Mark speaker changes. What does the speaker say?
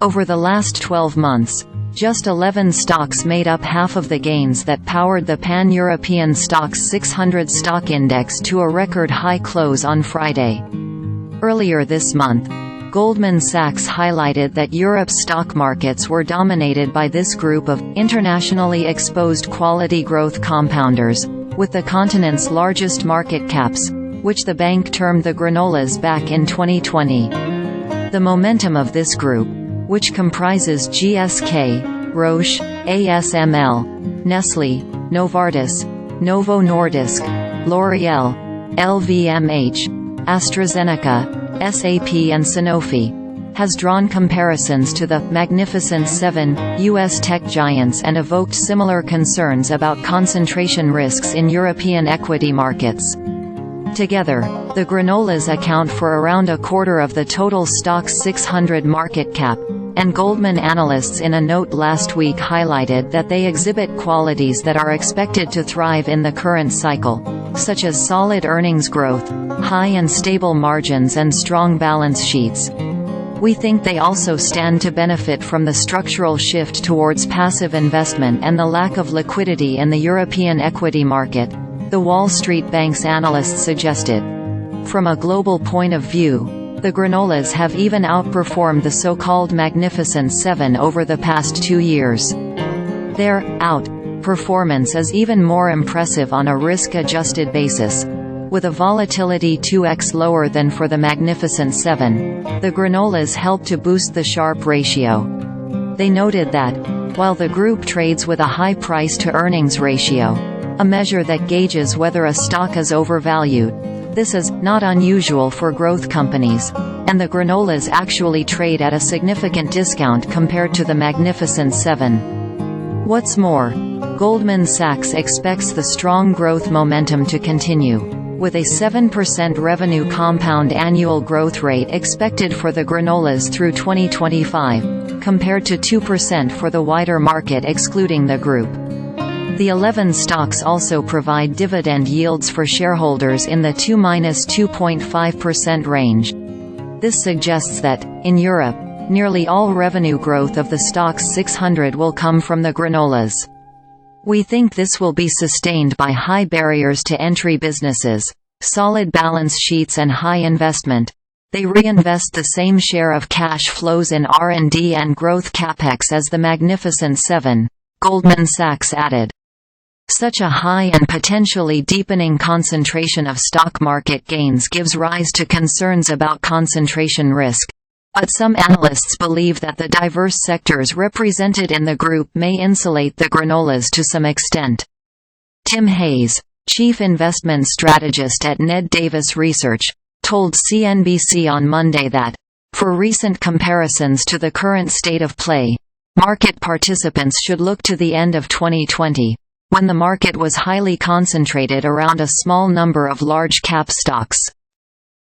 Speaker 1: Over the last 12 months, just 11 stocks made up half of the gains that powered the Pan-European Stoxx 600 stock index to a record high close on Friday. Earlier this month, Goldman Sachs highlighted that Europe's stock markets were dominated by this group of internationally exposed quality growth compounders, with the continent's largest market caps, which the bank termed the GRANOLAS back in 2020. The momentum of this group, which comprises GSK, Roche, ASML, Nestlé, Novartis, Novo Nordisk, L'Oréal, LVMH, AstraZeneca, SAP and Sanofi, has drawn comparisons to the Magnificent Seven U.S. tech giants and evoked similar concerns about concentration risks in European equity markets. Together, the GRANOLAS account for around a quarter of the total Stoxx 600 market cap, and Goldman analysts in a note last week highlighted that they exhibit qualities that are expected to thrive in the current cycle, such as solid earnings growth, high and stable margins and strong balance sheets. We think they also stand to benefit from the structural shift towards passive investment and the lack of liquidity in the European equity market, the Wall Street Bank's analysts suggested. From a global point of view, the GRANOLAS have even outperformed the so-called Magnificent Seven over the past 2 years. Their out-performance is even more impressive on a risk-adjusted basis. With a volatility 2x lower than for the Magnificent Seven, the GRANOLAS help to boost the Sharpe ratio. They noted that, while the group trades with a high price-to-earnings ratio, a measure that gauges whether a stock is overvalued, this is not unusual for growth companies, and the GRANOLAS actually trade at a significant discount compared to the Magnificent Seven. What's more, Goldman Sachs expects the strong growth momentum to continue, with a 7% revenue compound annual growth rate expected for the GRANOLAS through 2025, compared to 2% for the wider market excluding the group. The 11 stocks also provide dividend yields for shareholders in the 2–2.5% range. This suggests that, in Europe, nearly all revenue growth of the Stoxx 600 will come from the GRANOLAS. We think this will be sustained by high barriers to entry businesses, solid balance sheets and high investment. They reinvest the same share of cash flows in R&D and growth capex as the Magnificent Seven, Goldman Sachs added. Such a high and potentially deepening concentration of stock market gains gives rise to concerns about concentration risk, but some analysts believe that the diverse sectors represented in the group may insulate the GRANOLAS to some extent. Tim Hayes, chief investment strategist at Ned Davis Research, told CNBC on Monday that, for recent comparisons to the current state of play, market participants should look to the end of 2020. When the market was highly concentrated around a small number of large-cap stocks.